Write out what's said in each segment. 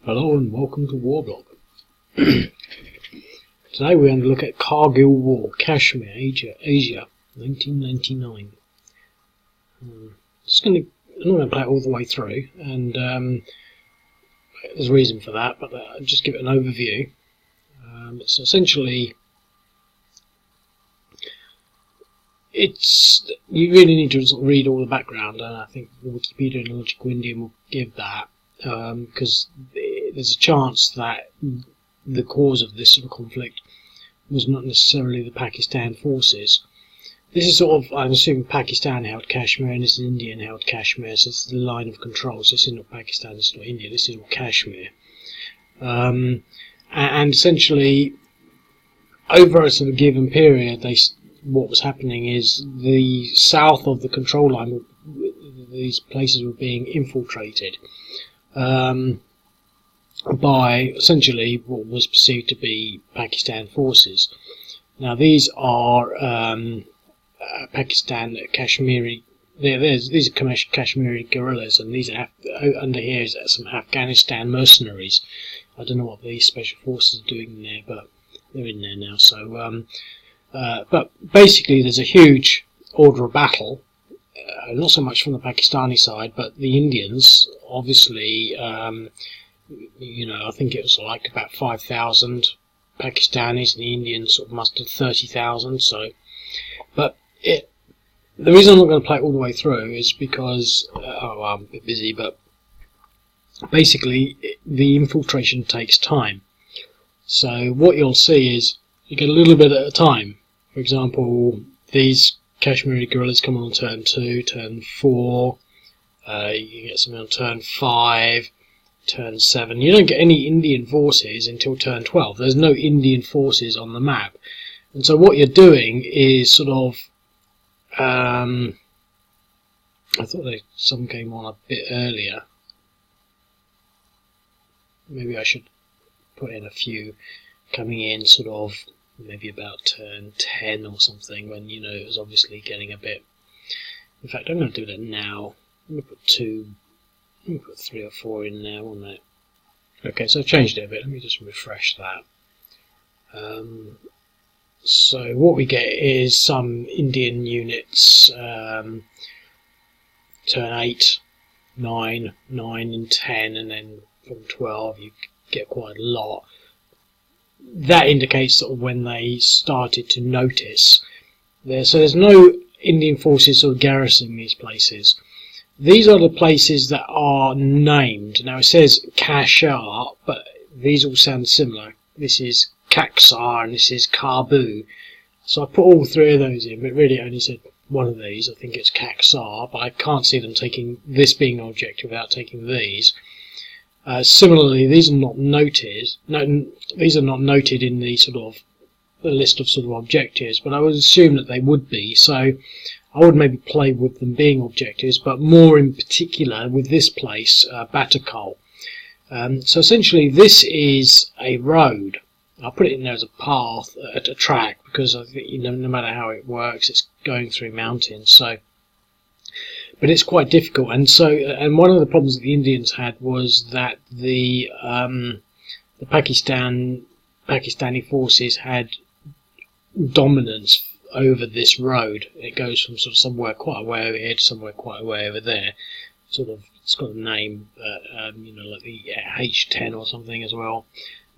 Hello and welcome to Warblog. Today we're going to look at Kargil War, Kashmir, Asia, 1999. I'm not going to play it all the way through, and there's a reason for that, but I'll just give it an overview. So essentially, you really need to sort of read all the background, and I think the Wikipedia and Logical Indian will give that, because there's a chance that the cause of this sort of conflict was not necessarily the Pakistan forces. This is sort of, I'm assuming Pakistan held Kashmir and this is India held Kashmir, so this is the line of control. So this is not Pakistan, this is not India, this is all Kashmir. And essentially, over a sort of given period, what was happening is the south of the control line, these places were being infiltrated by essentially what was perceived to be Pakistan forces. Now these are Kashmiri. These are Kashmiri guerrillas, and these are under here is some Afghanistan mercenaries. I don't know what these special forces are doing there, but they're in there now. So, but basically, there's a huge order of battle. Not so much from the Pakistani side, but the Indians, obviously, I think it was like about 5,000 Pakistanis, and the Indians sort of mustered 30,000. So, but the reason I'm not going to play it all the way through is because I'm a bit busy. But basically, the infiltration takes time. So what you'll see is you get a little bit at a time. For example, these Kashmiri guerrillas come on turn 2, turn 4. You get something on turn 5. Turn 7. You don't get any Indian forces until turn 12. There's no Indian forces on the map. And so what you're doing is sort of I thought some came on a bit earlier. Maybe I should put in a few coming in sort of maybe about turn 10 or something, when it was obviously getting a bit. In fact, I'm going to do that now. I'm going to put 2. Let me put 3 or 4 in there, won't I? Okay, so I've changed it a bit. Let me just refresh that. So what we get is some Indian units, turn 8, 9, and 10, and then from 12 you get quite a lot. That indicates sort of when they started to notice. So there's no Indian forces sort of garrisoning these places. These are the places that are named. Now it says Kashar, but these all sound similar. This is Kaksar and this is Karbu. So I put all 3 of those in, but really I only said one of these. I think it's Kaksar, but I can't see them taking this being an objective without taking these. Similarly, these are not noted. These are not noted in the sort of the list of sort of objectives, but I would assume that they would be. So I would maybe play with them being objectives, but more in particular with this place, Batakal. So essentially this is a road. I'll put it in there as a path, a track, because I think no matter how it works, it's going through mountains. So, but it's quite difficult, and one of the problems that the Indians had was that the Pakistani forces had dominance over this road. It goes from sort of somewhere quite a way over here to somewhere quite a way over there. Sort of, it's got a name, like the H10 or something as well.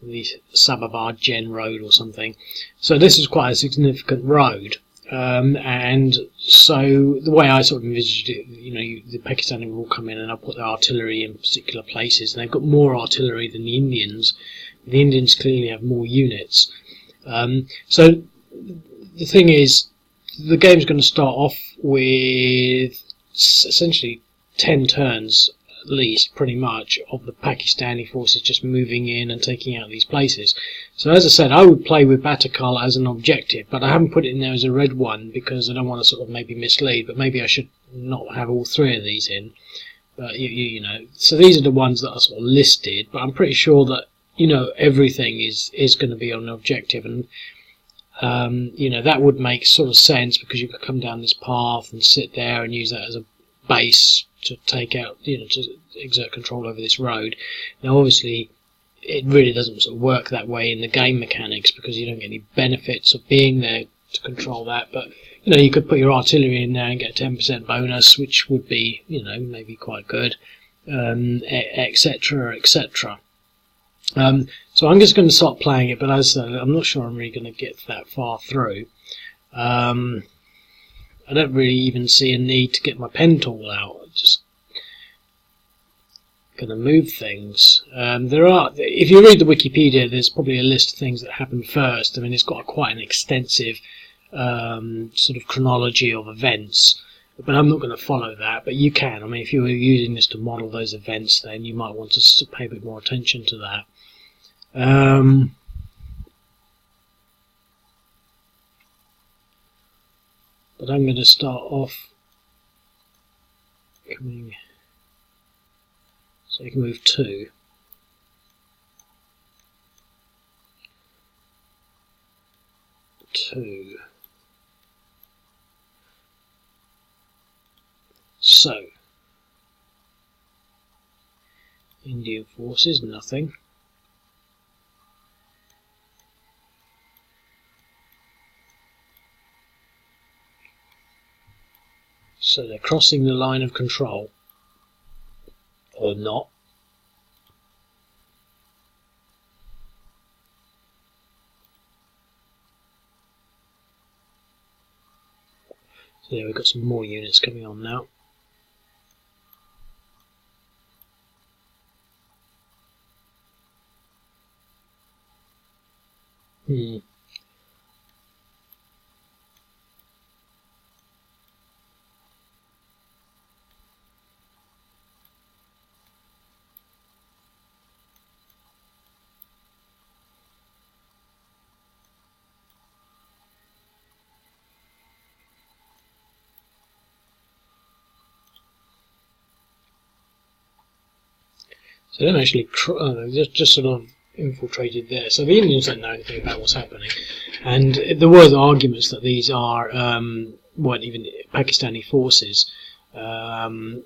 The Sababar Jen Road or something. So this is quite a significant road. And so the way I sort of envisaged it, the Pakistani will come in and they'll put their artillery in particular places, and they've got more artillery than the Indians. The Indians clearly have more units. So the thing is, the game's going to start off with essentially 10 turns at least, pretty much, of the Pakistani forces just moving in and taking out these places. So as I said, I would play with Batakal as an objective, but I haven't put it in there as a red one because I don't want to sort of maybe mislead, but maybe I should not have all 3 of these in. But so these are the ones that are sort of listed, but I'm pretty sure that everything is going to be on an objective, and that would make sort of sense because you could come down this path and sit there and use that as a base to take out, to exert control over this road. Now obviously it really doesn't sort of work that way in the game mechanics, because you don't get any benefits of being there to control that. But you know, you could put your artillery in there and get a 10% bonus, which would be, you know, maybe quite good, etc., etc. So I'm just going to start playing it, but as I said, I'm not sure I'm really going to get that far through. I don't really even see a need to get my pen tool out. I'm just going to move things. There are, if you read the Wikipedia, there's probably a list of things that happen first. I mean, it's got quite an extensive sort of chronology of events, but I'm not going to follow that. But you can. I mean, if you were using this to model those events, then you might want to pay a bit more attention to that. But I'm going to start off coming, so you can move 2. So Indian forces, nothing. So they're crossing the line of control, or not. So there, we've got some more units coming on now. So they don't actually, just sort of infiltrated there. So the Indians don't know anything about what's happening. And there were arguments that these are, weren't even Pakistani forces. No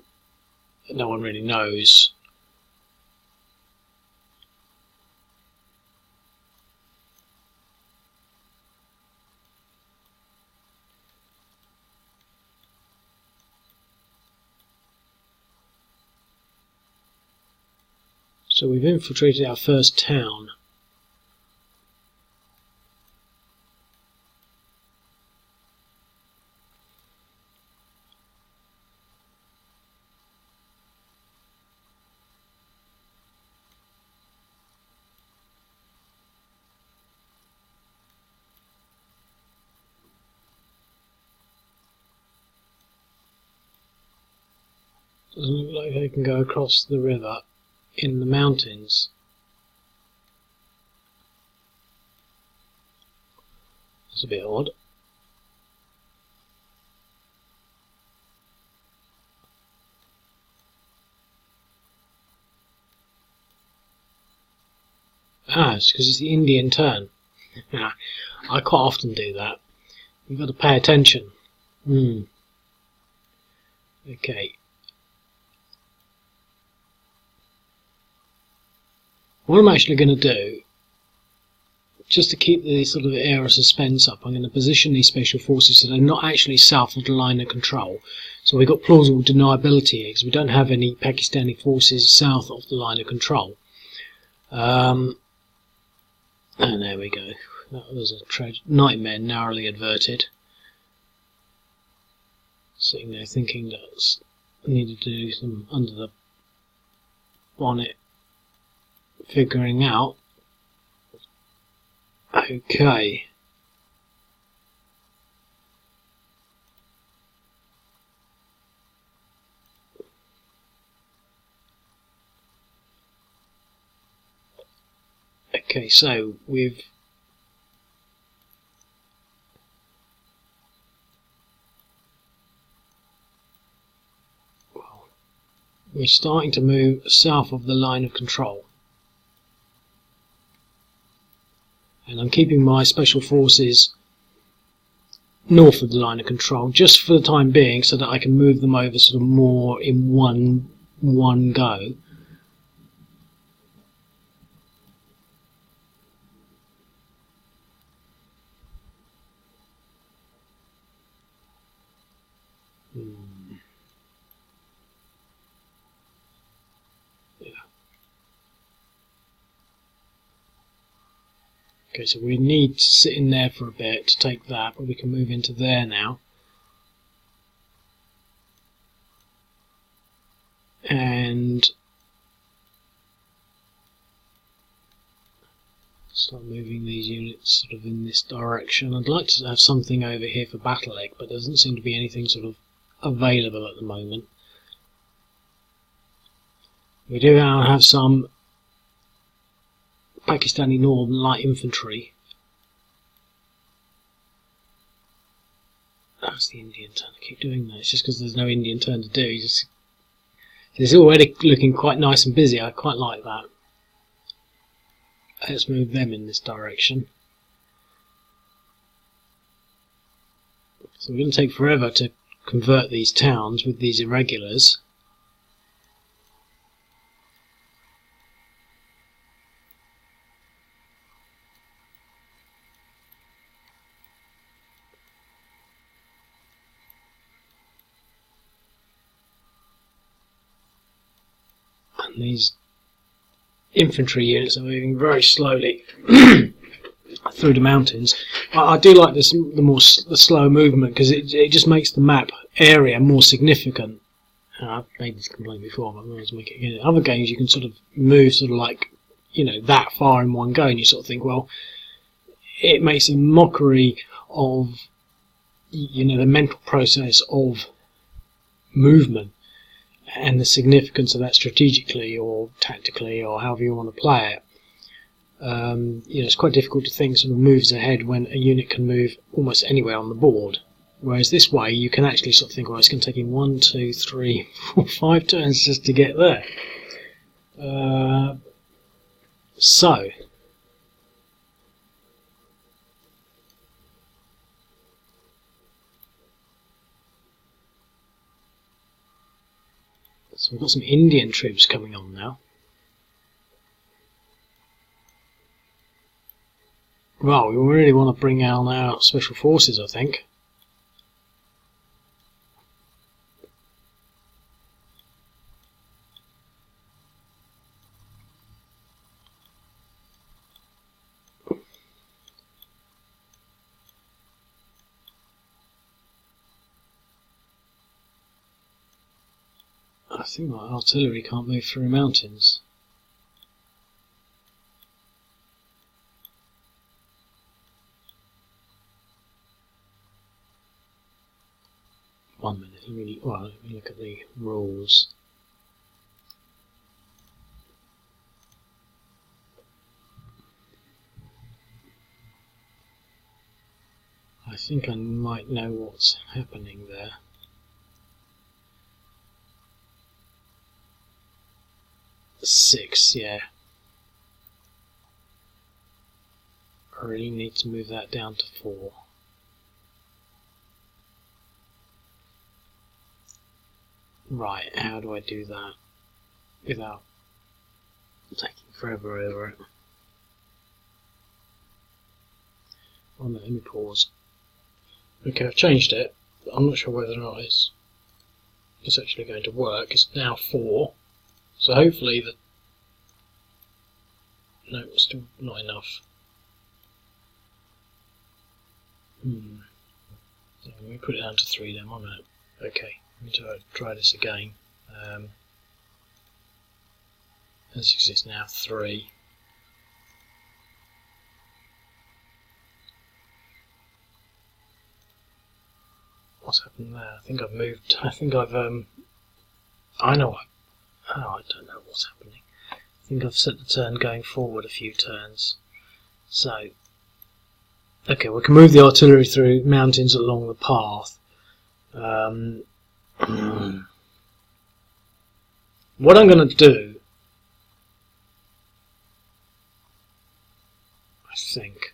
one really knows. So we've infiltrated our first town. Doesn't look like they can go across the river in the mountains. That's a bit odd. Ah, it's because it's the Indian turn. I quite often do that. You've got to pay attention. Okay. What I'm actually going to do, just to keep the sort of air of suspense up, I'm going to position these special forces so they're not actually south of the line of control. So we've got plausible deniability here, because we don't have any Pakistani forces south of the line of control. And there we go. That was a nightmare narrowly averted. Sitting there thinking that I needed to do some under the bonnet figuring out. Okay. Okay, so we're starting to move south of the line of control. And I'm keeping my special forces north of the line of control just for the time being, so that I can move them over sort of more in one go. Yeah. Okay, so we need to sit in there for a bit to take that, but we can move into there now. And start moving these units sort of in this direction. I'd like to have something over here for battle egg, but there doesn't seem to be anything sort of available at the moment. We do now have some Pakistani Northern Light Infantry. That's the Indian turn. I keep doing that. It's just because there's no Indian turn to do. It's already looking quite nice and busy. I quite like that. Let's move them in this direction. So we're going to take forever to convert these towns with these irregulars. And these infantry units are moving very slowly through the mountains. I do like this, the slow movement, because it just makes the map area more significant. I've made this complaint before, but I'm going to make it again. In other games, you can sort of move sort of like, you know, that far in one go, and you sort of think, well, it makes a mockery of, you know, the mental process of movement and the significance of that strategically or tactically or however you want to play it. You know, it's quite difficult to think sort of moves ahead when a unit can move almost anywhere on the board. Whereas this way you can actually sort of think, well, it's going to take him 1, 2, 3, 4, 5 turns just to get there. So we've got some Indian troops coming on now. Well, we really want to bring out our special forces, I think. I think my artillery can't move through mountains. One minute, let me look at the rules. I think I might know what's happening there. Six, yeah. I really need to move that down to 4. Right, how do I do that without taking forever over it? Oh no, let me pause. Okay, I've changed it. I'm not sure whether or not it's actually going to work. It's now 4. So hopefully no, it's still not enough. Let me put it down to 3 then, 1 minute. Okay, let me try this again. As you see, it's now 3. What's happened there? I think I've moved. I think I've I know. I don't know what's happening. I think I've set the turn going forward a few turns. So, okay, we can move the artillery through mountains along the path. What I'm going to do, I think,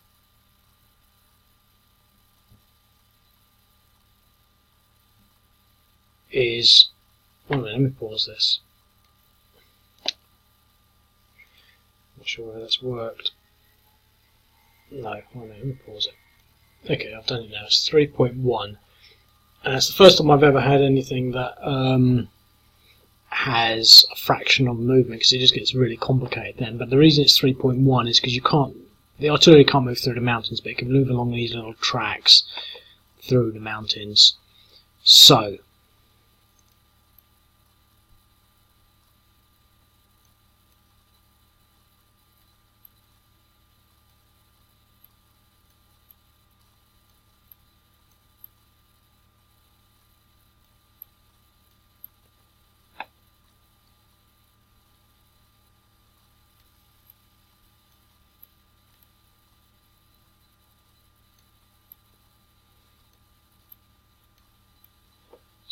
is, 1 minute, let me pause this. Not sure whether that's worked. No, 1 minute, let me pause it. Okay, I've done it now. It's 3.1. And it's the first time I've ever had anything that has a fraction of movement, because it just gets really complicated then. But the reason it's 3.1 is because the artillery can't move through the mountains, but it can move along these little tracks through the mountains. So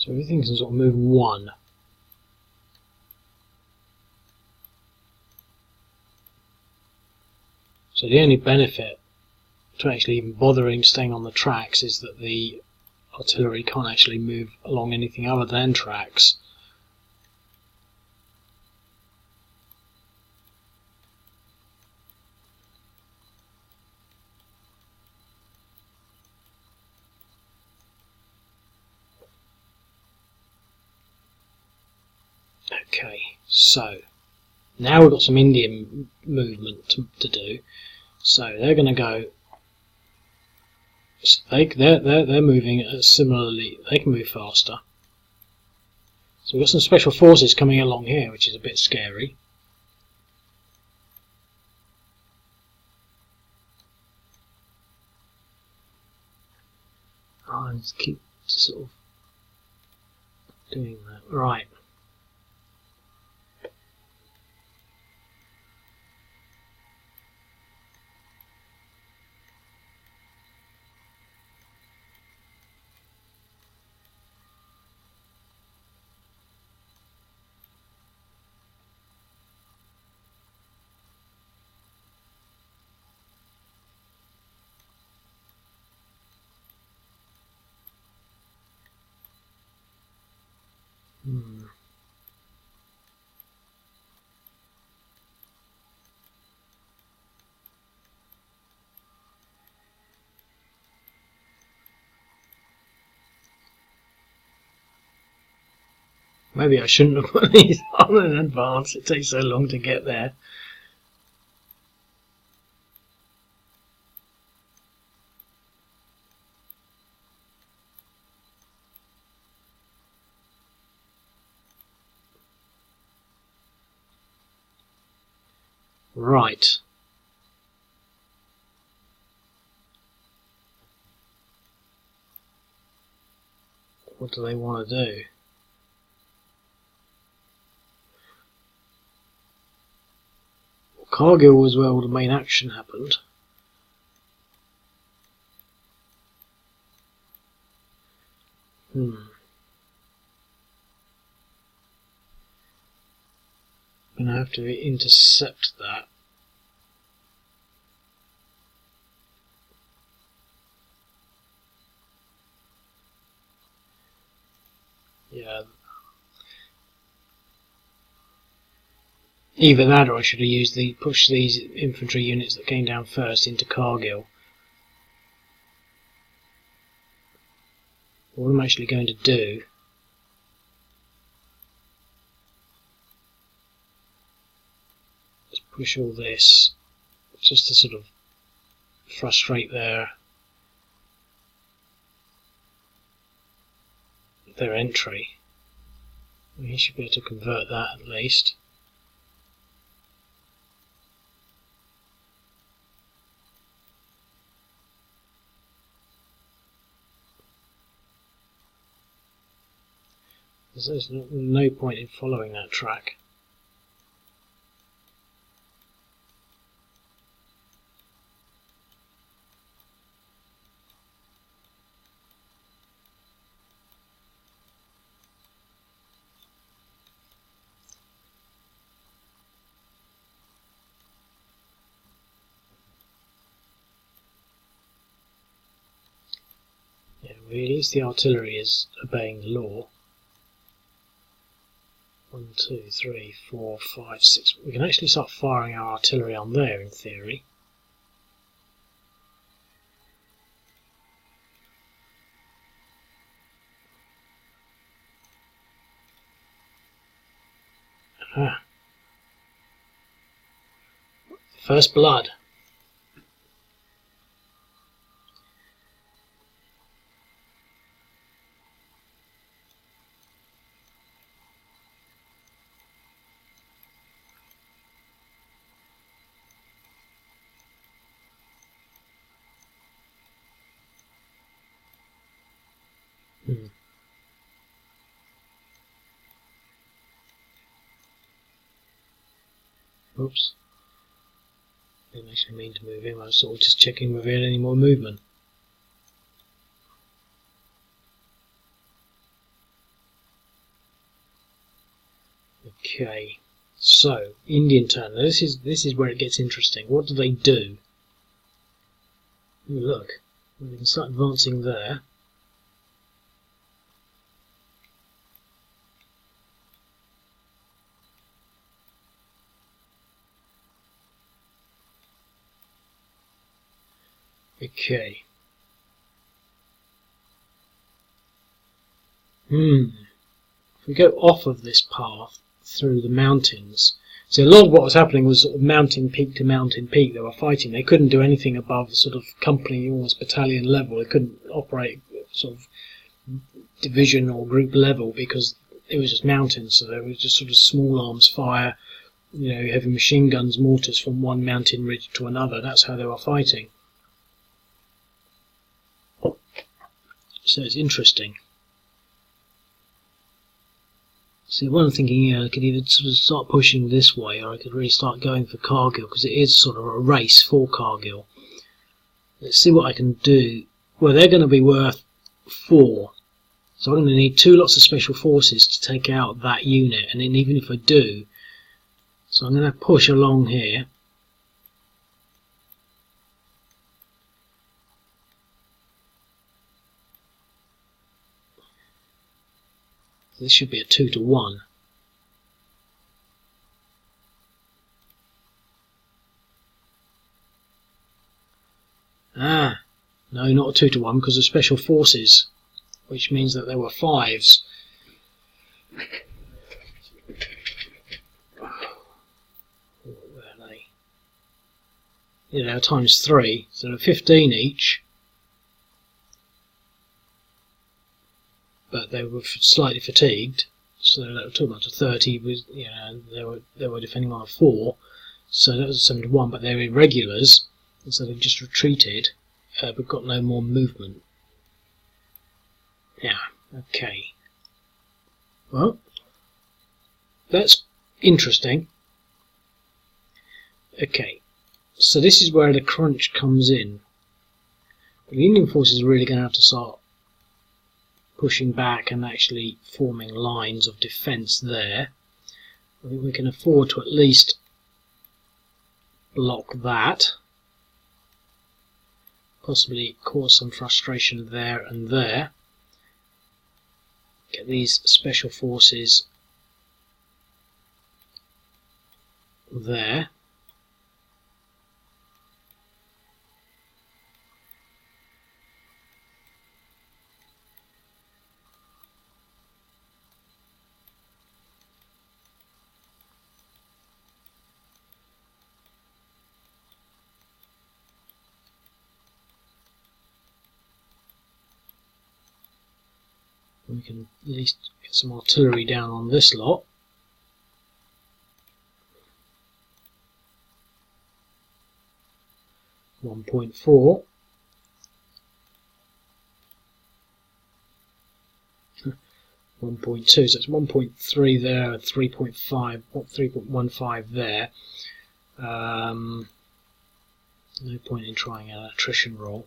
everything can sort of move one. So the only benefit to actually even bothering staying on the tracks is that the artillery can't actually move along anything other than tracks. Okay, so now we've got some Indian movement to do. So they're going to go. So they're moving similarly. They can move faster. So we've got some special forces coming along here, which is a bit scary. I'll just keep sort of doing that. Right. Maybe I shouldn't have put these on in advance. It takes so long to get there. Right. What do they want to do? Well, Kargil was where all the main action happened. I'm going to have to intercept that. Yeah. Either that, or I should have pushed these infantry units that came down first into Kargil. What I'm actually going to do is push all this just to sort of frustrate their entry. He should be able to convert that at least. There's no point in following that track. Yeah, at least the artillery is obeying the law. 1, 2, 3, 4, 5, 6. We can actually start firing our artillery on there in theory. Aha. First blood. Oops. Didn't actually mean to move him. I was sort of just checking whether he had any more movement. Okay. So, Indian turn. Now this is where it gets interesting. What do they do? Ooh, look. We can start advancing there. Okay. If we go off of this path through the mountains, so a lot of what was happening was sort of mountain peak to mountain peak. They were fighting. They couldn't do anything above sort of company, almost battalion level. They couldn't operate sort of division or group level because it was just mountains. So there was just sort of small arms fire, heavy machine guns, mortars from one mountain ridge to another. That's how they were fighting. So it's interesting. So what I'm thinking, I could either sort of start pushing this way, or I could really start going for Kargil, because it is sort of a race for Kargil. Let's see what I can do. Well, they're going to be worth 4. So I'm going to need 2 lots of special forces to take out that unit, and then even if I do, so I'm going to push along here. This should be a 2 to 1. No, not a 2 to 1 because of special forces, which means that there were 5s. Where are they? Times 3, so 15 each. But they were slightly fatigued, so that was talking about a 30. They were defending on a 4, so that was a 7 to 1. But they're irregulars, and so they've just retreated, but got no more movement. Yeah, okay. Well, that's interesting. Okay, so this is where the crunch comes in. The Indian forces are really going to have to start pushing back and actually forming lines of defence there. I think we can afford to at least block that, possibly cause some frustration there and there, get these special forces there. We can at least get some artillery down on this lot. .4. 1.2, so it's 1.3 there, 3.5, 3.15 there. No point in trying an attrition roll.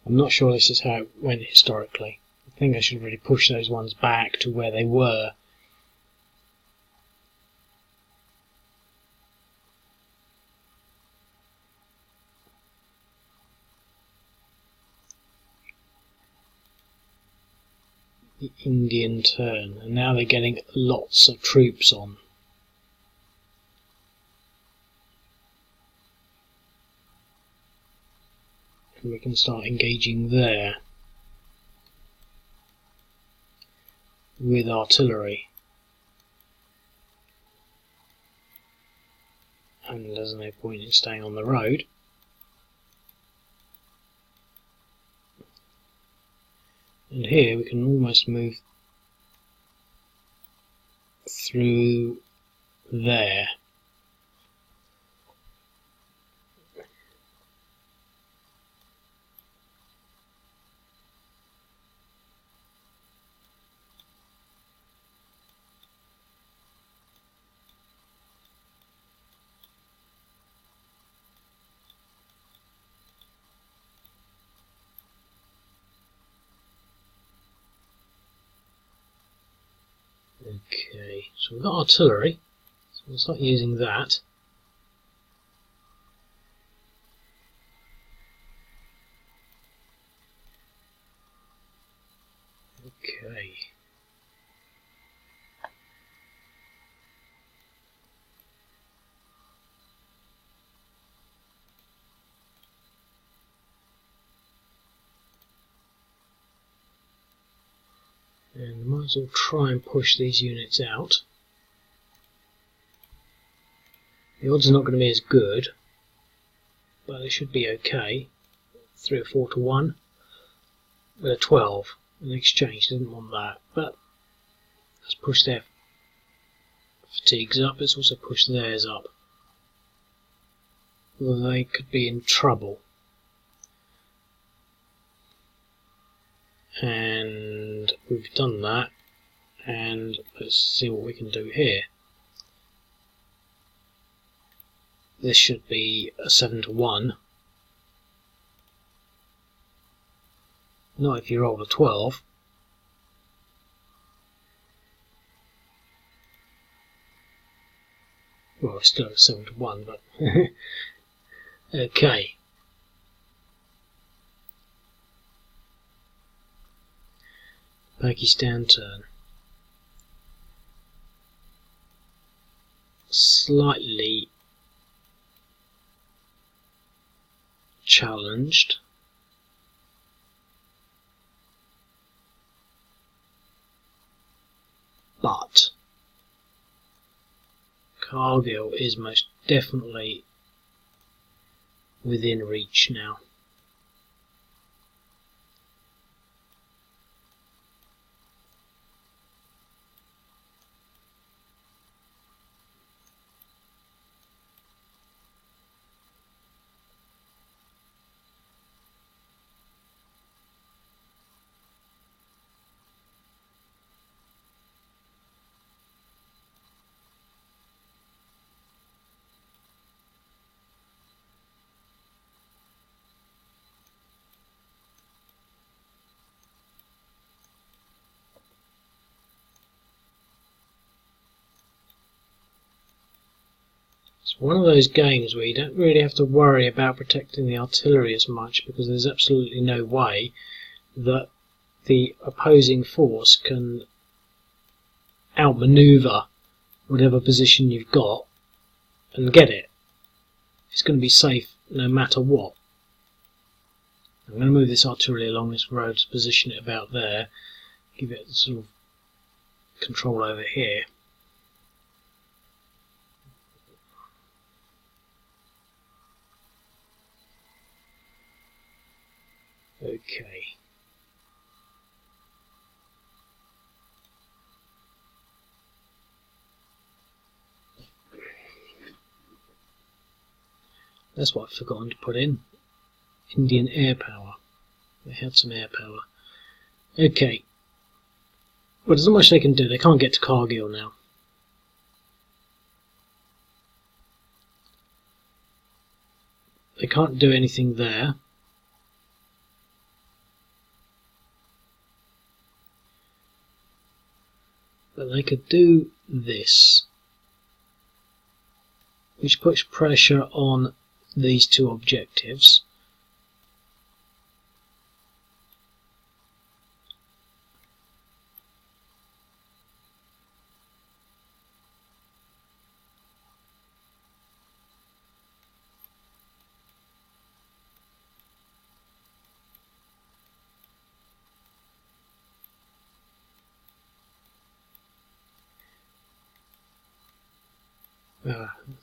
I'm not sure this is how it went historically. I think I should really push those ones back to where they were. The Indian turn, and now they're getting lots of troops on. And we can start engaging there with artillery. And there's no point in staying on the road. And here we can almost move through there. Okay, so we've got artillery, so we'll start using that. Okay. And might as well try and push these units out. The odds are not going to be as good, but they should be okay. 3 or 4 to 1 with a 12. An exchange didn't want that, but let's push their fatigues up. Let's also push theirs up. Well, they could be in trouble. And we've done that, and let's see what we can do here. This should be a 7 to 1. Not if you roll a 12. Well, it's still a 7 to 1, but okay. Pakistan turn. Slightly challenged. But Kargil is most definitely within reach now. It's one of those games where you don't really have to worry about protecting the artillery as much, because there's absolutely no way that the opposing force can outmaneuver whatever position you've got and get it. It's going to be safe no matter what. I'm going to move this artillery along this road to position it about there, give it sort of control over here. Okay. That's what I've forgotten to put in. Indian air power. They had some air power. Okay. Well, there's not much they can do. They can't get to Kargil now. They can't do anything there. they could do this, which puts pressure on these two objectives.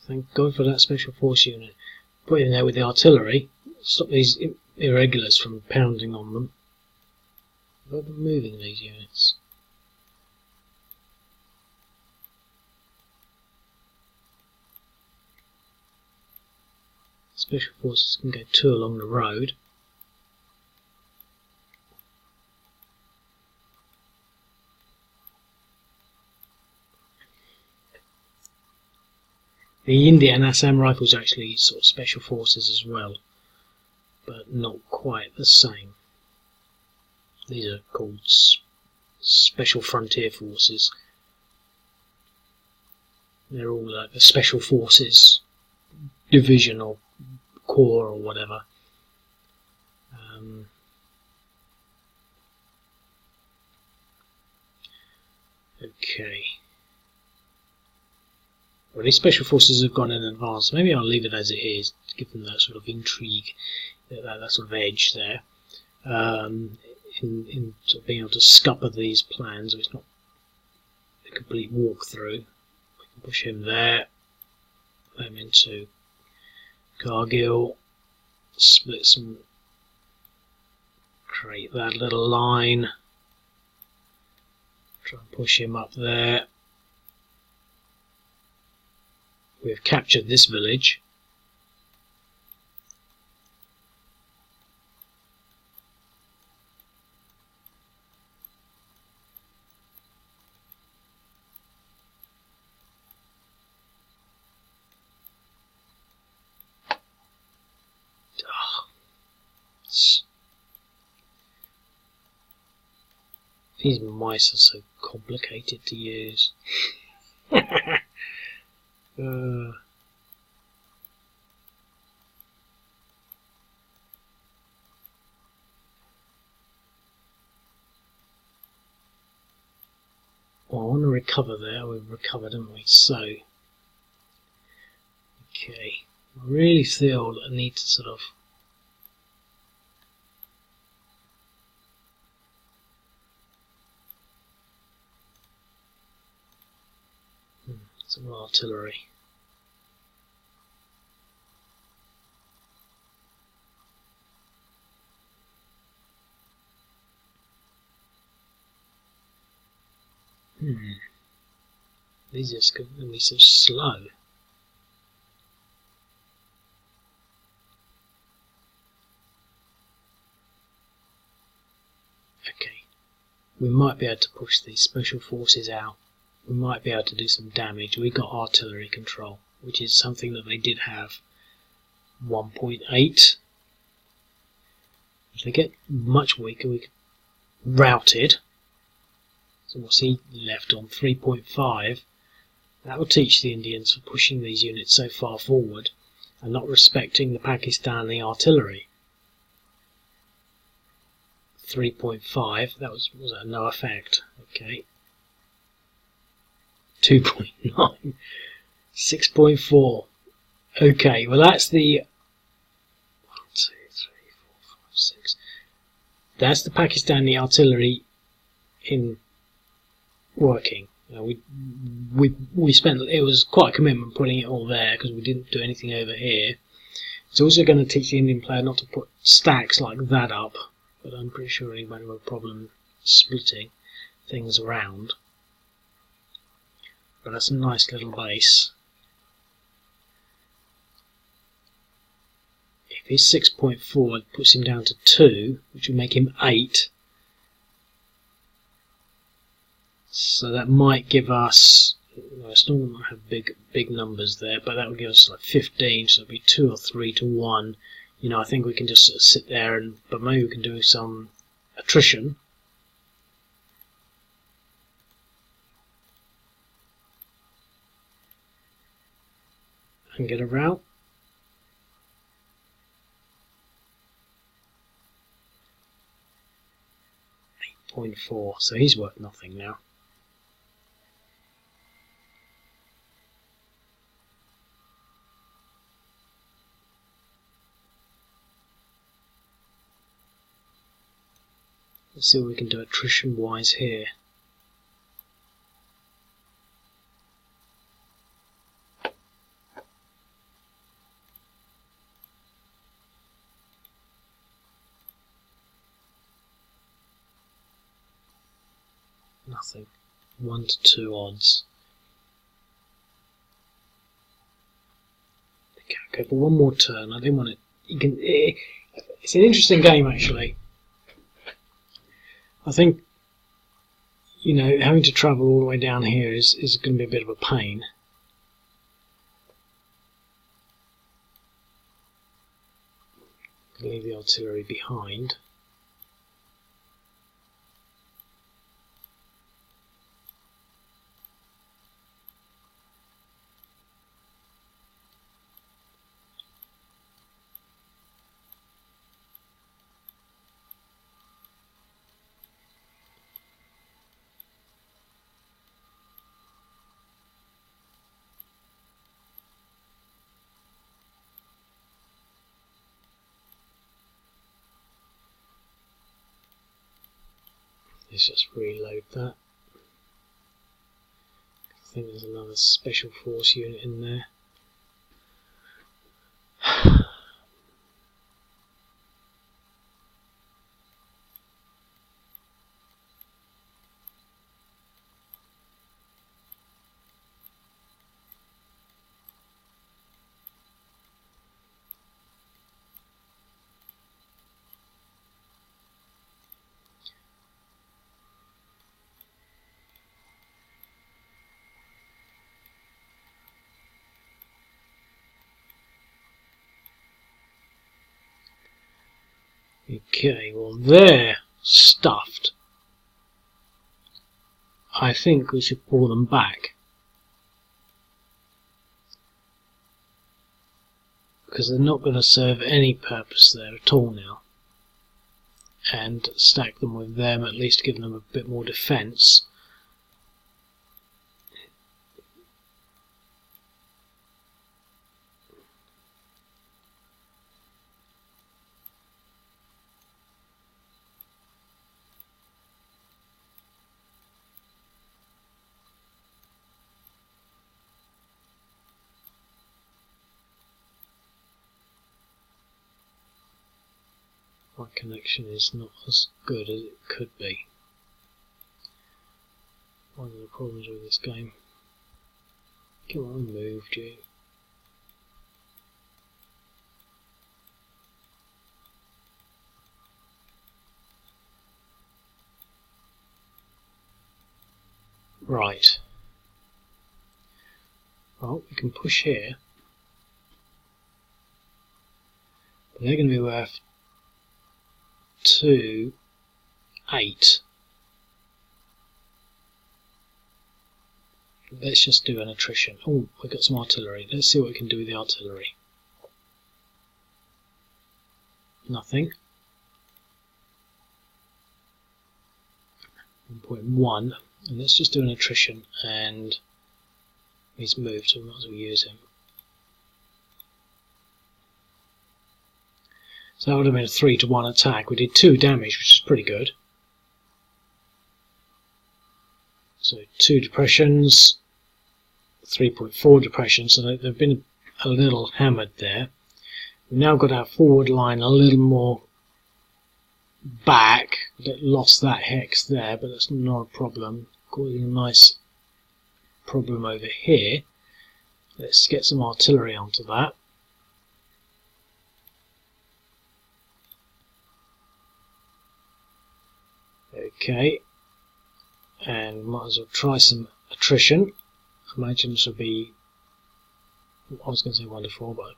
Thank God for that special force unit. Put in there with the artillery, stop these irregulars from pounding on them. I've been moving these units. Special forces can go 2 along the road. The India and Assam rifles are actually sort of special forces as well, but not quite the same. These are called special frontier forces. They're all like the special forces division or corps or whatever. Okay. Well, these special forces have gone in advance. Maybe I'll leave it as it is to give them that sort of intrigue, that sort of edge there, in sort of being able to scupper these plans. So it's not a complete walkthrough. We can push him there, them into Kargil, split some, create that little line, try and push him up there. We've captured this village. These mice are so complicated to use. Well, I want to recover there. We've recovered, haven't we? So, okay. I really feel that I need to sort of some artillery. These are going to be so slow. Okay, we might be able to push these special forces out. We might be able to do some damage. We got artillery control, which is something that they did have. 1.8. If they get much weaker, we get routed. So what's he left on? 3.5. That will teach the Indians for pushing these units so far forward and not respecting the Pakistani artillery. 3.5. That was that no effect? Okay. 2.9. 6.4. Okay, well that's the 1, 2, 3, 4, 5, 6. That's the Pakistani artillery in working. We spent, it was quite a commitment putting it all there because we didn't do anything over here. It's also going to teach the Indian player not to put stacks like that up, but I'm pretty sure he won't have a problem splitting things around. But that's a nice little base. If he's 6.4, it puts him down to 2, which would make him 8. So that might give us, I still won't have big numbers there, but that would give us like 15, so it'll be 2 or 3 to 1. You know, I think we can just sort of sit there, but maybe we can do some attrition. and get a route. 8.4, so he's worth nothing now. Let's see what we can do attrition wise here. Nothing. 1 to 2 odds. Okay, I'll go for one more turn. I didn't want it. It's an interesting game actually. I think, you know, having to travel all the way down here is going to be a bit of a pain. Leave the artillery behind. Let's just reload that. I think there's another special force unit in there. Okay, well they're stuffed. I think we should pull them back. Because they're not going to serve any purpose there at all now. And stack them with them, at least give them a bit more defence. My connection is not as good as it could be. One of the problems with this game. Come on, move, you. Right. Well, we can push here. But they're going to be worth 2, 8. Let's just do an attrition. Oh, we've got some artillery. Let's see what we can do with the artillery. Nothing. 1.1. And let's just do an attrition, and he's moved, so we might as well use him. So that would have been a 3 to 1 attack. We did 2 damage, which is pretty good. So 2 depressions, 3.4 depressions, so they've been a little hammered there. We've now got our forward line a little more back. Lost that hex there, but that's not a problem. Causing a nice problem over here. Let's get some artillery onto that. Okay, and might as well try some attrition. I imagine this will be, I was going to say 1 to 4, but I'm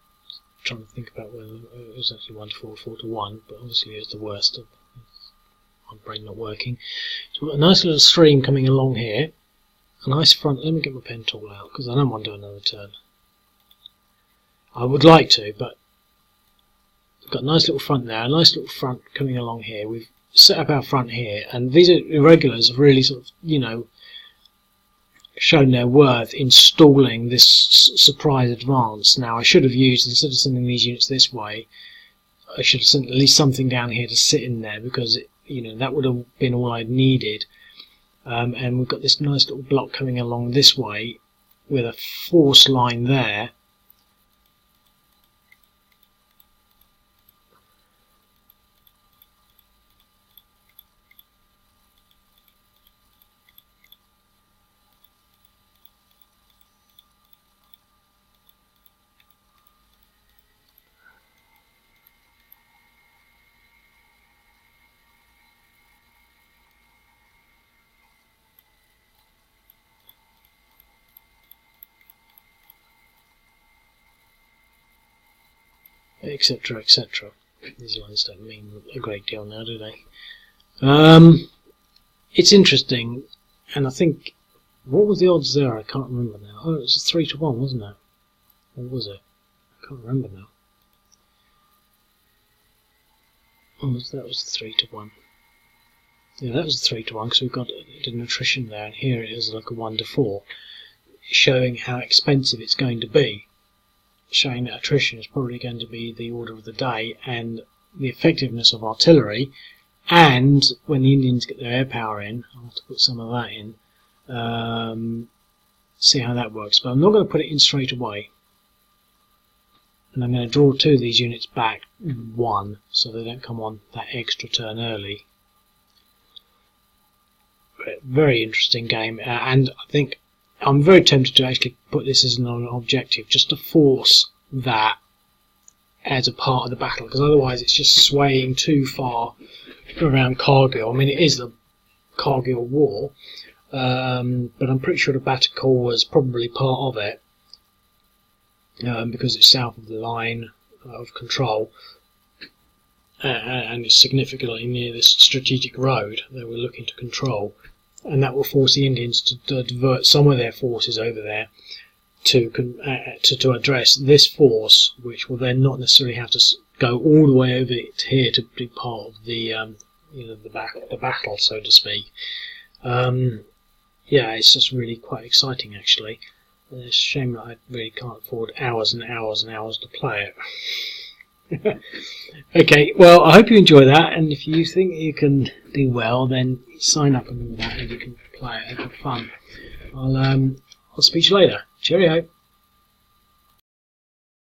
trying to think about whether it was actually 1 to 4 or 4 to 1, but obviously it's the worst. My brain not working. So we've got a nice little stream coming along here. A nice front. Let me get my pen tool out because I don't want to do another turn. I would like to, but we've got a nice little front there, a nice little front coming along here. We've set up our front here, and these irregulars have really sort of, you know, shown their worth installing this surprise advance. Now I should have used, instead of sending these units this way, I should have sent at least something down here to sit in there, because you know, that would have been all I'd needed. And we've got this nice little block coming along this way with a force line there. Etc, etc. These lines don't mean a great deal now, do they? It's interesting, and I think, what was the odds there? I can't remember now. Oh, it was 3 to 1, wasn't it? Or was it? I can't remember now. Oh, that was 3 to 1. Yeah, that was 3 to 1, because we've got an attrition there, and here it is like a 1 to 4, showing how expensive it's going to be. Showing that attrition is probably going to be the order of the day, and the effectiveness of artillery, and when the Indians get their air power in, I'll have to put some of that in, see how that works. But I'm not going to put it in straight away, and I'm going to draw 2 of these units back 1, so they don't come on that extra turn early. Very interesting game, and I think I'm very tempted to actually put this as an objective, just to force that as a part of the battle, because otherwise it's just swaying too far around Kargil. I mean, it is the Kargil war, but I'm pretty sure the Batakal was probably part of it, because it's south of the line of control, and it's significantly near this strategic road that we're looking to control. And that will force the Indians to divert some of their forces over there to address this force, which will then not necessarily have to go all the way over to here to be part of the you know, the battle, so to speak. Yeah, it's just really quite exciting, actually. It's a shame that I really can't afford hours and hours and hours to play it. Okay, well, I hope you enjoy that, and if you think you can do well, then sign up and all that, and you can play it and have fun. I'll speak to you later. Cheerio.